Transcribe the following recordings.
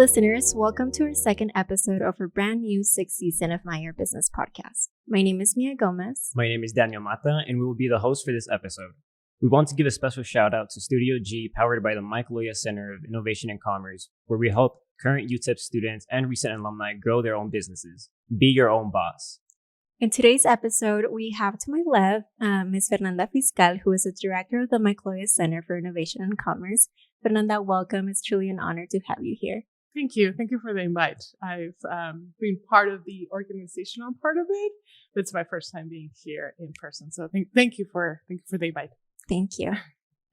listeners, welcome to our second episode of our brand new sixth season of My Your Business podcast. My name is Mia Gomez. My name is Daniel Mata, and we will be the host for this episode. We want to give a special shout out to Studio G, powered by the Mike Loya Center of Innovation and Commerce, where we help current UTEP students and recent alumni grow their own businesses. Be your own boss. In today's episode, we have to my left Ms. Fernanda Fiscal, who is the director of the Mike Loya Center for Innovation and Commerce. Fernanda, welcome. It's truly an honor to have you here. Thank you. Thank you for the invite. I've been part of the organizational part of it. It's my first time being here in person. So thank you for the invite. Thank you.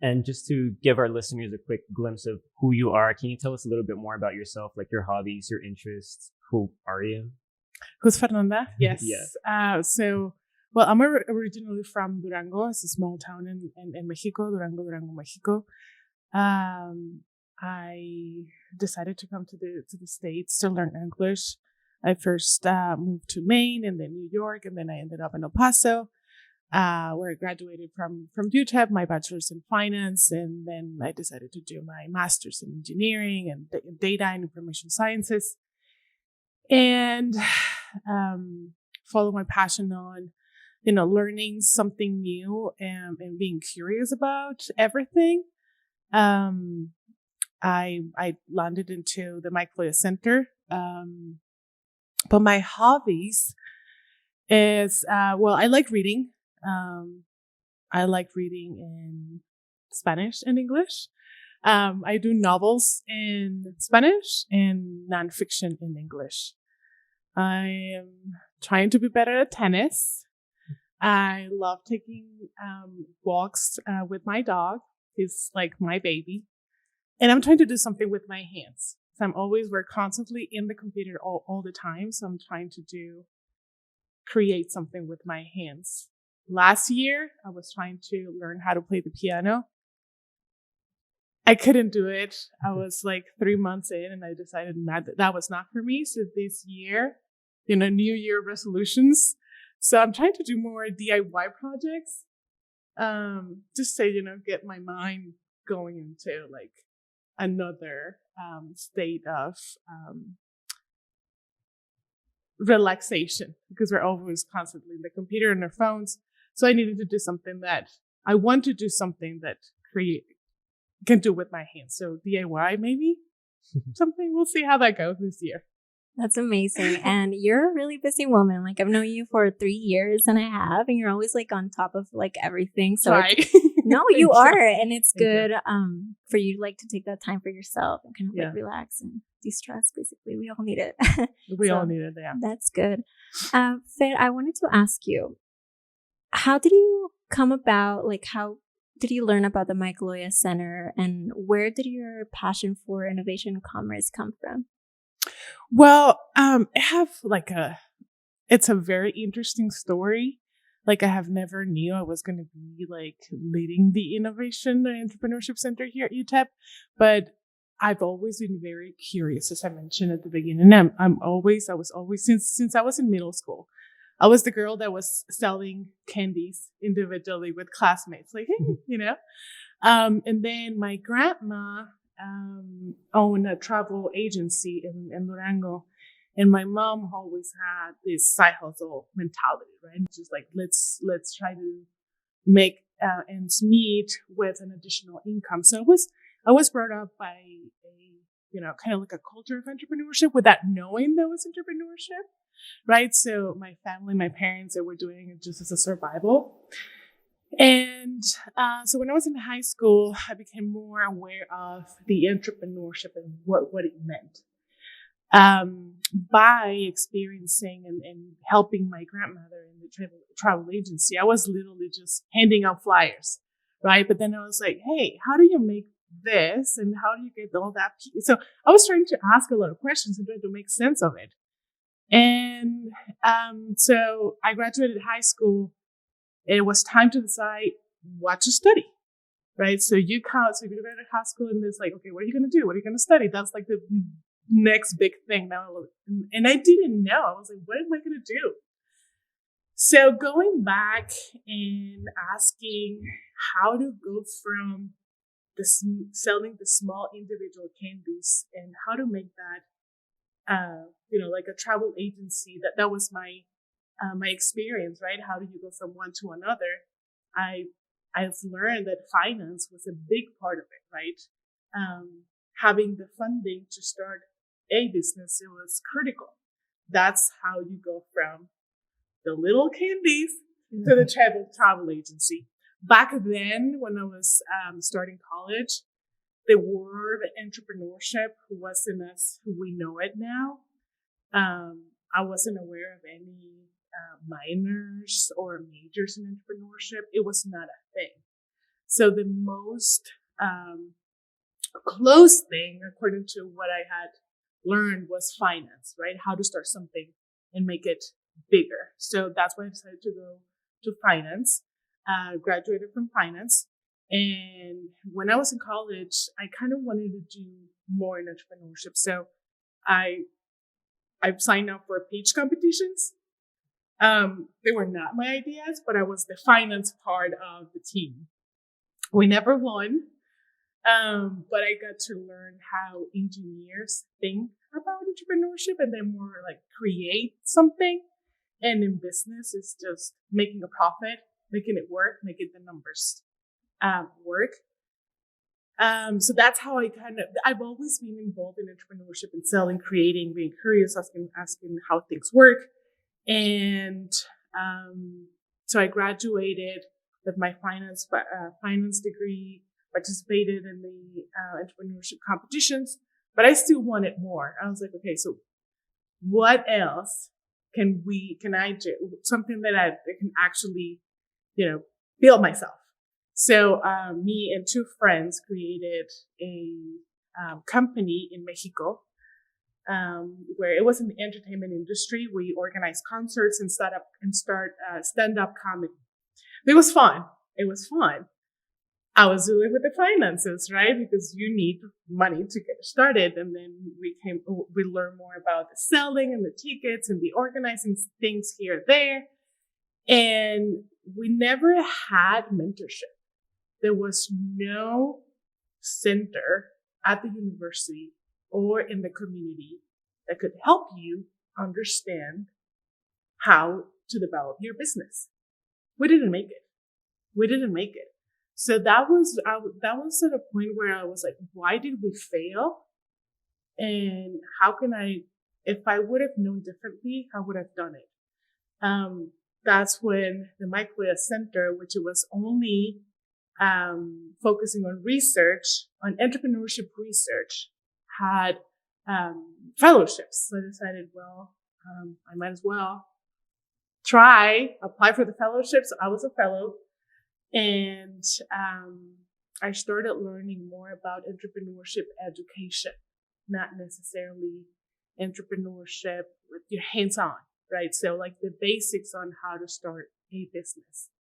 And just to give our listeners a quick glimpse of who you are, can you tell us a little bit more about yourself, like your hobbies, your interests? Who are you? Who's Fernanda? Yes. Yes. I'm originally from Durango. It's a small town in Mexico, Durango, Mexico. I decided to come to the States to learn English. I first moved to Maine and then New York, and then I ended up in El Paso, where I graduated from UTEP, my bachelor's in finance, and then I decided to do my master's in engineering and data and information sciences, and follow my passion on, learning something new and being curious about everything. I landed into the Mike Loya Center. But my hobbies is, I like reading. I like reading in Spanish and English. I do novels in Spanish and nonfiction in English. I am trying to be better at tennis. I love taking walks with my dog. He's like my baby. And I'm trying to do something with my hands. So we're constantly in the computer all the time. So I'm trying to create something with my hands. Last year, I was trying to learn how to play the piano. I couldn't do it. I was like 3 months in and I decided that was not for me. So this year, New Year resolutions. So I'm trying to do more DIY projects. Just to, get my mind going into like another state of relaxation, because we're always constantly in the computer and our phones. So I needed to do something that I want to do, something that can do with my hands. So DIY maybe something. We'll see how that goes this year. That's amazing. And you're a really busy woman. Like, I've known you for 3 years and a half, and you're always like on top of like everything. So no, you are. And it's good for you like to take that time for yourself and kind of like relax and de-stress. Basically, we all need it. We all need it. Yeah. That's good. Fer, I wanted to ask you, how did you come about, like how did you learn about the Mike Loya Center, and where did your passion for innovation and commerce come from? Well, I have it's a very interesting story. Like, I have never knew I was going to be like leading the Innovation and Entrepreneurship Center here at UTEP, but I've always been very curious, as I mentioned at the beginning. I was always, since I was in middle school, I was the girl that was selling candies individually with classmates, like, hey, and then my grandma owned a travel agency in Durango. And my mom always had this side hustle mentality, right? Just like, let's try to make ends meet with an additional income. So I was brought up by a, kind of like a culture of entrepreneurship without knowing there was entrepreneurship, right? So my family, my parents, they were doing it just as a survival. And so when I was in high school, I became more aware of the entrepreneurship and what it meant. By experiencing and helping my grandmother in the travel agency, I was literally just handing out flyers, right? But then I was like, hey, how do you make this? And how do you get all that? So I was trying to ask a lot of questions and trying to make sense of it. And so I graduated high school. It was time to decide what to study, right? So you graduate high school and it's like, okay, what are you going to do? What are you going to study? That's like the next big thing now. And I didn't know. I was like, what am I going to do? So going back and asking how to go from selling the small individual candies and how to make that, like a travel agency. That was my experience, right? How do you go from one to another? I've learned that finance was a big part of it, right? Having the funding to start a business, it was critical. That's how you go from the little candies to the travel agency. Back then, when I was starting college, the word entrepreneurship wasn't as we know it now. I wasn't aware of any minors or majors in entrepreneurship. It was not a thing. So the most close thing, according to what I had learned, was finance, right? How to start something and make it bigger. So that's why I decided to go to finance. Graduated from finance. And when I was in college, I kind of wanted to do more in entrepreneurship. So I signed up for pitch competitions. They were not my ideas, but I was the finance part of the team. We never won, but I got to learn how engineers think about entrepreneurship and then more like create something. And in business, it's just making a profit, making it work, making the numbers work. So that's how I've always been involved in entrepreneurship and selling, creating, being curious, asking how things work. And so I graduated with my finance degree, participated in the entrepreneurship competitions, but I still wanted more. I was like, okay, so what else can I do? Something that I can actually, build myself. So me and two friends created a company in Mexico where it was in the entertainment industry. We organized concerts and start stand-up comedy. It was fun. I was dealing with the finances, right? Because you need money to get started. And then we learned more about the selling and the tickets and the organizing things here and there. And we never had mentorship. There was no center at the university or in the community that could help you understand how to develop your business. We didn't make it. So that was at a point where I was like, why did we fail? And how can if I would have known differently, how would I have done it? That's when the Mike Loya Center, which it was only focusing on research, on entrepreneurship research, had fellowships. So I decided, I might as well apply for the fellowships. I was a fellow, and I started learning more about entrepreneurship education, not necessarily entrepreneurship with your hands-on, right? So like the basics on how to start a business.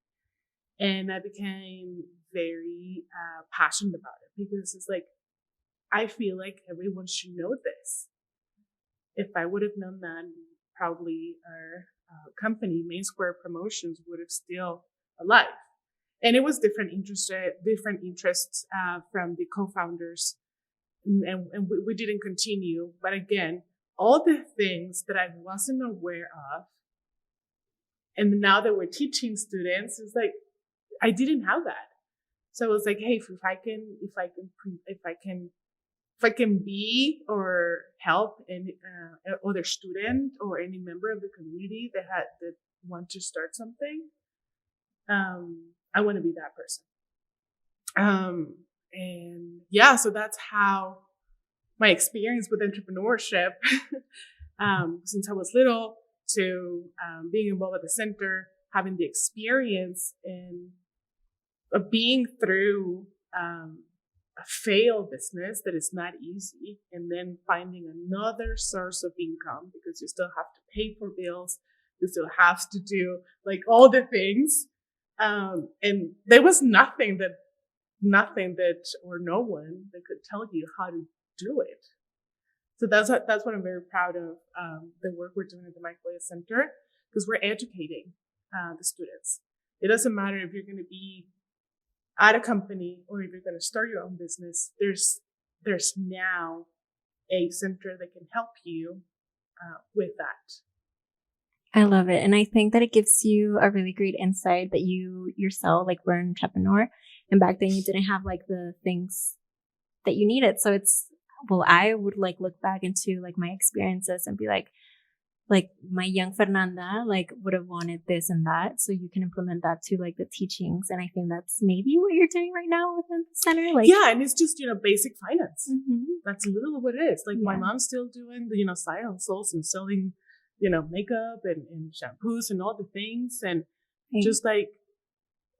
And I became very passionate about it because it's like, I feel like everyone should know this. If I would have known that, probably our company, Main Square Promotions, would have still alive. And it was different interests from the co-founders, and we didn't continue. But again, all the things that I wasn't aware of, and now that we're teaching students, it's like I didn't have that. So I was like, hey, if I can be or help any other student or any member of the community that want to start something, I want to be that person. And yeah, so that's how my experience with entrepreneurship, since I was little, to being involved at the center, having the experience of being through a failed business that is not easy, and then finding another source of income because you still have to pay for bills, you still have to do like all the things. And there was nothing that or no one that could tell you how to do it. So that's what I'm very proud of, the work we're doing at the Mike Loya Center, because we're educating the students. It doesn't matter if you're going to be at a company, or if you're going to start your own business, there's now a center that can help you with that. I love it. And I think that it gives you a really great insight that you yourself, like, were an entrepreneur. And back then you didn't have like the things that you needed. So I would like look back into like my experiences and be like my young Fernanda like would have wanted this and that. So you can implement that to like the teachings. And I think that's maybe what you're doing right now within the center. Like, yeah, and it's just, basic finance. Mm-hmm. That's literally what it is. Like my mom's still doing the, side hustles and selling, makeup and shampoos and all the things. And just like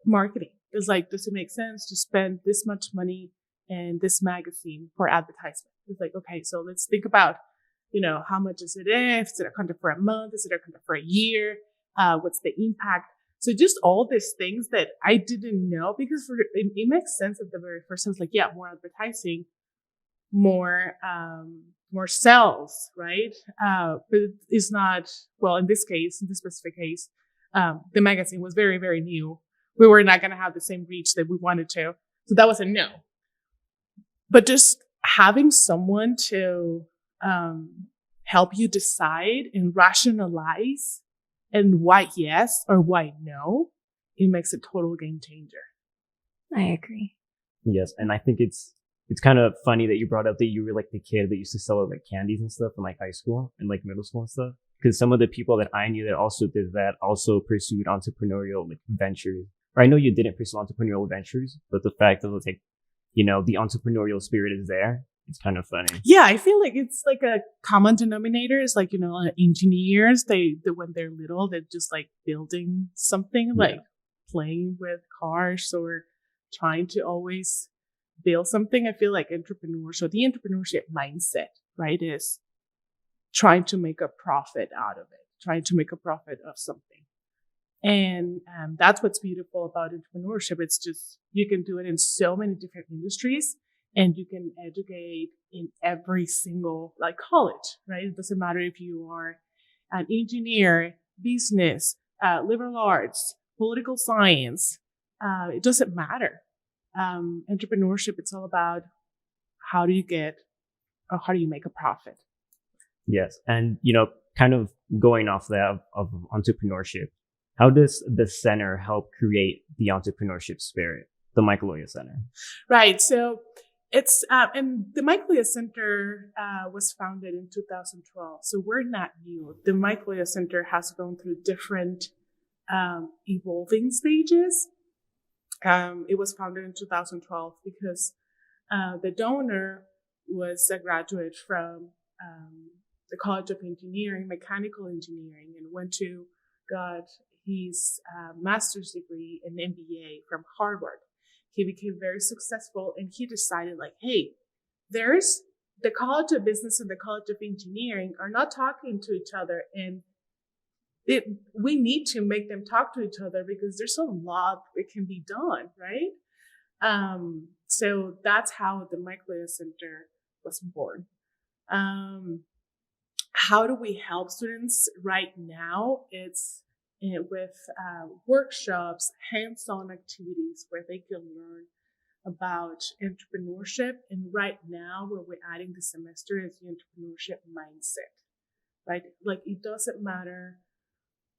marketing. It's like, does it make sense to spend this much money in this magazine for advertisement? It's like, okay, so let's think about, how much is it? Is it a contract for a month? Is it a contract for a year? What's the impact? So just all these things that I didn't know, because it makes sense at the very first. I was like, yeah, more advertising, more sales, right? But it's not, well, in this specific case, the magazine was very, very new. We were not going to have the same reach that we wanted to. So that was a no. But just having someone to help you decide and rationalize and why yes or why no, it makes a total game changer. I agree. Yes. And I think it's kind of funny that you brought up that you were like the kid that used to sell like candies and stuff in like high school and like middle school and stuff. Because some of the people that I knew that also did that also pursued entrepreneurial like ventures. Or I know you didn't pursue entrepreneurial ventures, but the fact that like, the entrepreneurial spirit is there. It's kind of funny. Yeah, I feel like it's like a common denominator. It's like, engineers, they when they're little, they're just like building something, like playing with cars or trying to always build something. I feel like entrepreneurship, the entrepreneurship mindset, right, is trying to make a profit out of it, trying to make a profit of something. And that's what's beautiful about entrepreneurship. It's just, you can do it in so many different industries, and you can educate in every single, like college, right? It doesn't matter if you are an engineer, business, liberal arts, political science. It doesn't matter. Entrepreneurship, it's all about how do you make a profit? Yes. And, kind of going off that of entrepreneurship, how does the center help create the entrepreneurship spirit, the Mike Loya Center? Right. So it's, and the Mike Loya Center was founded in 2012. So we're not new. The Mike Loya Center has gone through different evolving stages. It was founded in 2012 because the donor was a graduate from the College of Engineering, Mechanical Engineering, and got his master's degree in MBA from Harvard. He became very successful, and he decided, like, hey, there's the College of Business and the College of Engineering are not talking to each other, and we need to make them talk to each other because there's a lot that can be done, right? So that's how the Mike Loya Center was born. How do we help students right now? It's with workshops, hands-on activities where they can learn about entrepreneurship. And right now, where we're adding the semester is the entrepreneurship mindset, right? Like, it doesn't matter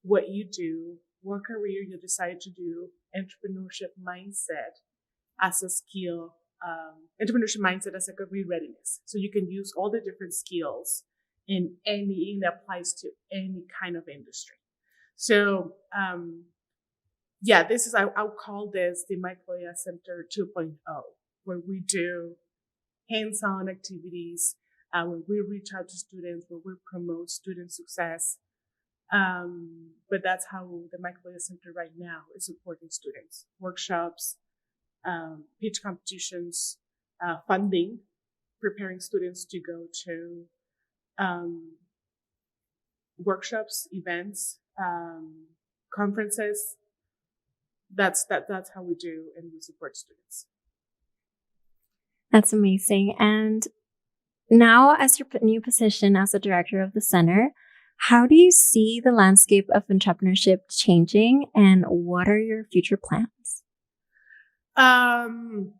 what you do, what career you decide to do, entrepreneurship mindset as a skill, entrepreneurship mindset as a career readiness. So you can use all the different skills and it applies to any kind of industry. So, this is, I'll call this the Mike Loya Center 2.0, where we do hands-on activities, where we reach out to students, where we promote student success. But that's how the Mike Loya Center right now is supporting students. Workshops, pitch competitions, funding, preparing students to go to workshops, events, conferences. That's how we do, and we support students. That's amazing. And now, as your new position as the director of the center, how do you see the landscape of entrepreneurship changing, and what are your future plans? Well,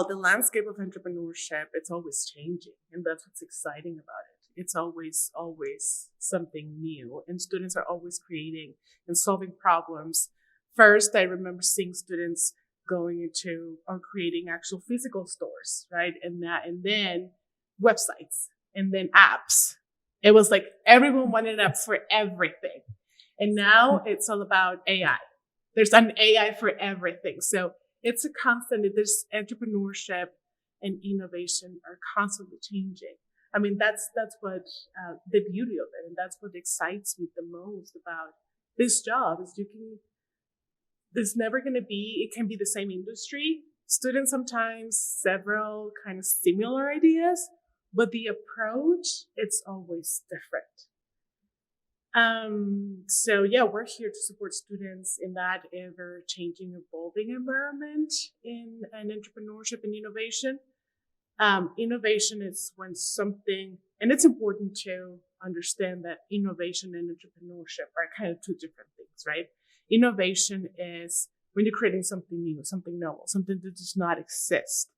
the landscape of entrepreneurship, it's always changing, and that's what's exciting about it. It's always something new, and students are always creating and solving problems. First, I remember seeing students going into or creating actual physical stores, right? And then websites, and then apps. It was like everyone wanted an app for everything. And now it's all about AI. There's an AI for everything. So it's a constant. There's entrepreneurship and innovation are constantly changing. I mean, that's what the beauty of it, and that's what excites me the most about this job is there's never going to be. It can be the same industry. Students sometimes several kind of similar ideas, but the approach it's always different. So yeah, we're here to support students in that ever changing, evolving environment in an entrepreneurship and innovation. Innovation is when something, and it's important to understand that innovation and entrepreneurship are kind of two different things, right? Innovation is when you're creating something new, something novel, something that does not exist.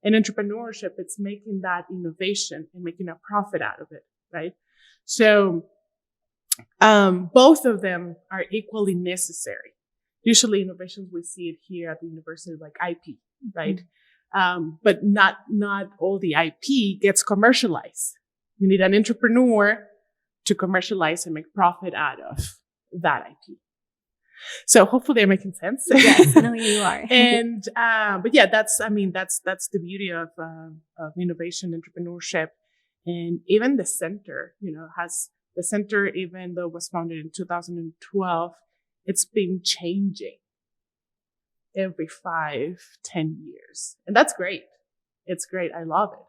In entrepreneurship, it's making that innovation and making a profit out of it, right? So both of them are equally necessary. Usually innovations, we see it here at the university, like IP, right? But not all the IP gets commercialized. You need an entrepreneur to commercialize and make profit out of that IP. So hopefully I'm making sense. Yes, no, you are. And but yeah, that's the beauty of innovation, entrepreneurship, and even the center. Has the center, even though it was founded in 2012, it's been changing every 5-10 years, and that's great. It's great. I love it.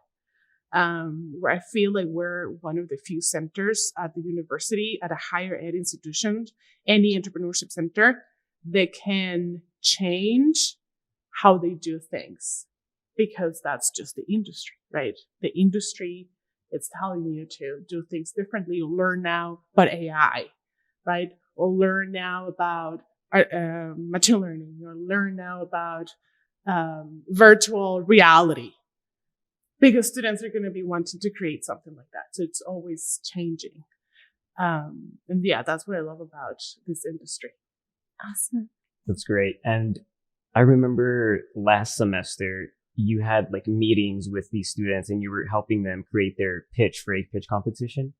Where I feel like we're one of the few centers at the university, at a higher ed institution, any entrepreneurship center that can change how they do things, because that's just the industry, right? The industry, it's telling you to do things differently. You'll learn now about AI, right? Or learn now about machine learning, or learn now about virtual reality. Because students are going to be wanting to create something like that. So it's always changing. And yeah, that's what I love about this industry. Awesome. That's great. And I remember last semester, you had like meetings with these students and you were helping them create their pitch for a pitch competition.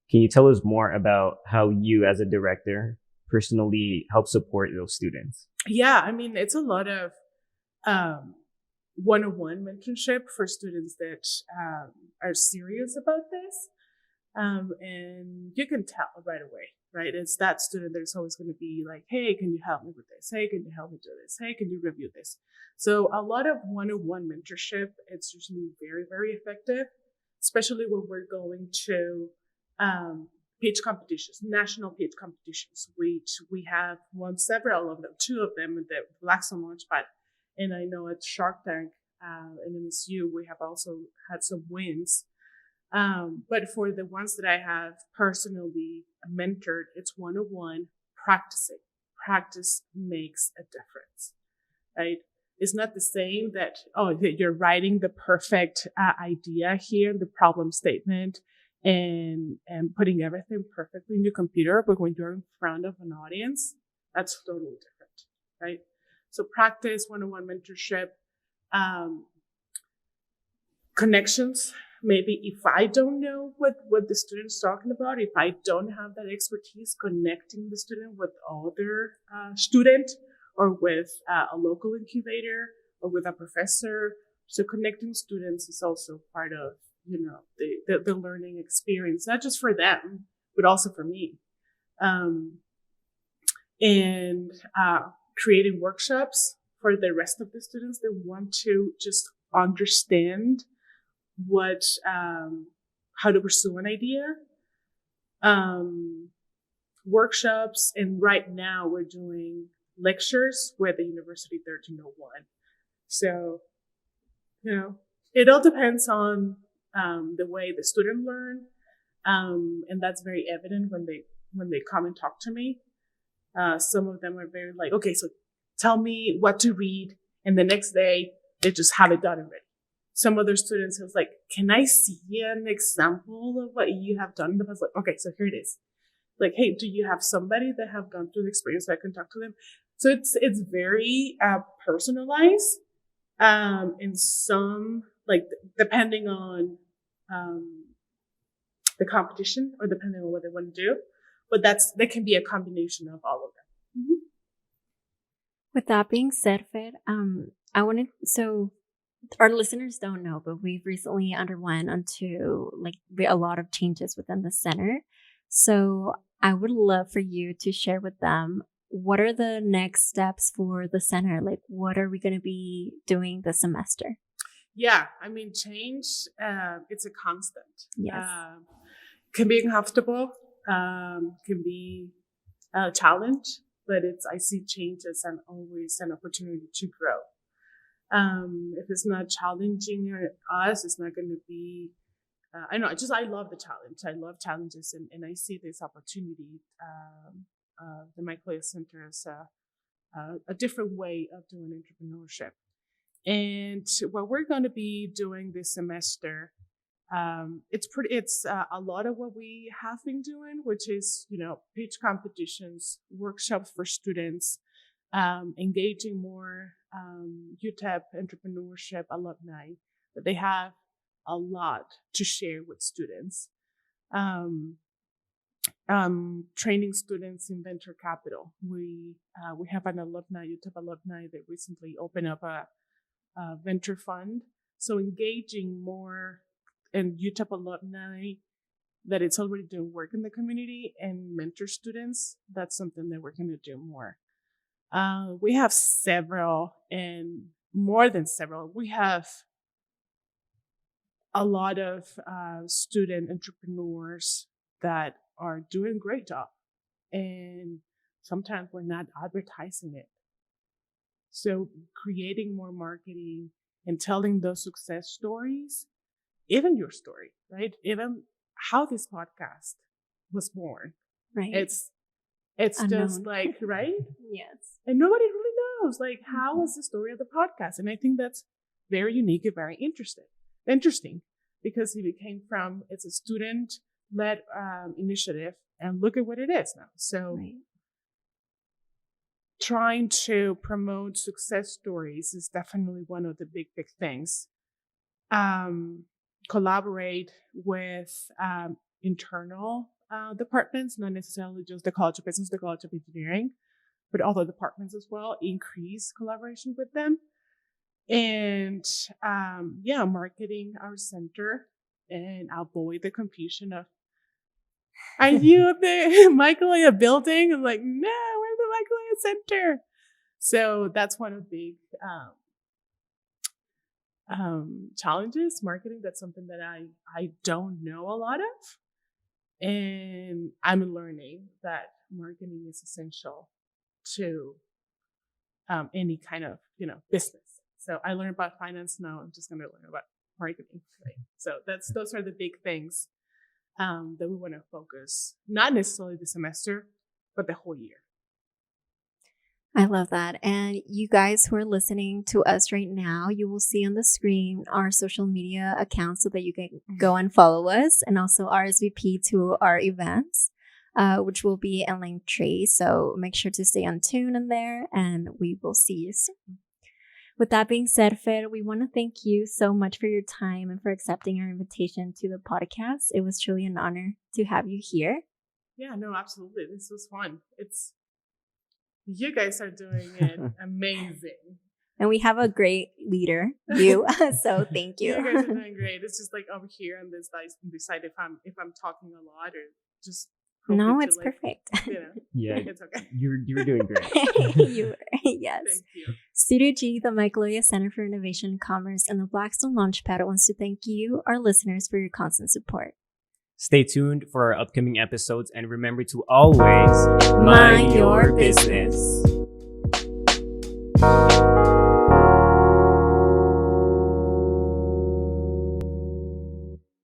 Can you tell us more about how you as a director personally help support those students? Yeah, I mean, it's a lot of one-on-one mentorship for students that are serious about this. And you can tell right away, right? It's that student that's always going to be like, hey, can you help me with this? Hey, can you help me do this? Hey, can you review this? So a lot of one-on-one mentorship, it's usually very, very effective, especially when we're going to pitch competitions, national pitch competitions, which we have won several of them, 2 of them in the Blackstone Launchpad. And I know at Shark Tank and MSU, we have also had some wins. But for the ones that I have personally mentored, it's one-on-one practicing. Practice makes a difference, right? It's not the same that, you're writing the perfect idea here, the problem statement, and putting everything perfectly in your computer. But when you're in front of an audience, that's totally different, right? So practice, one-on-one mentorship, connections. Maybe if I don't know what the student's talking about, if I don't have that expertise, connecting the student with other student, or with a local incubator, or with a professor. So connecting students is also part of, the learning experience, not just for them, but also for me. And creating workshops for the rest of the students that want to just understand what, how to pursue an idea. Workshops, and right now we're doing lectures with the University 1301. So, it all depends on the way the student learn, and that's very evident when they come and talk to me. Some of them are very like, okay, so tell me what to read And the next day, they just have it done already. Some other students was like, can I see an example of what you have done? And I was like, okay, so here it is. Like, hey, do you have somebody that have gone through the experience so I can talk to them? So it's very personalized. And some, like, depending on the competition or depending on what they want to do. But that can be a combination of all of them. Mm-hmm. With that being said, Fed, so our listeners don't know, but we've recently underwent onto like a lot of changes within the center. So I would love for you to share with them, what are the next steps for the center? Like, what are we going to be doing this semester? Yeah, I mean, change, it's a constant. Yes. Can be uncomfortable, can be a challenge, but I see change as always an opportunity to grow. If it's not challenging us, it's not going to be, I love the challenge. I love challenges, and I see this opportunity, the Mike Loya Center as a different way of doing entrepreneurship. And what we're going to be doing this semester, it's a lot of what we have been doing, which is, pitch competitions, workshops for students, engaging more UTEP entrepreneurship alumni, that they have a lot to share with students. Training students in venture capital. We have an UTEP alumni that recently opened up a venture fund. So engaging more in UTEP alumni that it's already doing work in the community and mentor students, that's something that we're going to do more. We have several, and more than several. We have a lot of student entrepreneurs that are doing a great job, and sometimes we're not advertising it. So creating more marketing and telling those success stories, even your story, right? Even how this podcast was born. Right. It's unknown. just like, right? Yes. And nobody really knows, like, how was the story of the podcast? And I think that's very unique and very interesting, because it's a student-led initiative, and look at what it is now. So right. Trying to promote success stories is definitely one of the big things. Collaborate with internal departments, not necessarily just the College of Business, the College of Engineering, but other departments as well. Increase collaboration with them. And marketing our center and avoid the confusion of, are you at the Mike Loya building? I'm like, no, we're the Mike Loya Center. So that's one of the big challenges, marketing. That's something that I don't know a lot of. And I'm learning that marketing is essential to any kind of, business. So I learned about finance. Now I'm just going to learn about marketing. Right? So those are the big things that we want to focus, not necessarily the semester, but the whole year. I love that. And you guys who are listening to us right now, you will see on the screen our social media accounts so that you can go and follow us, and also RSVP to our events, which will be in Linktree. So make sure to stay tuned in there, and we will see you soon. With that being said, Fer, we want to thank you so much for your time and for accepting our invitation to the podcast. It was truly an honor to have you here. Yeah, no, absolutely. This was fun. You guys are doing it amazing. And we have a great leader, you. So thank you. You guys are doing great. It's just like over here on this side, if I'm talking a lot or just. No, it's perfect. Yeah, it's okay. You were doing great. You were, yes. Thank you. Studio G, the Mike Loya Center for Innovation and Commerce, and the Blackstone Launchpad wants to thank you, our listeners, for your constant support. Stay tuned for our upcoming episodes, and remember to always mind your business.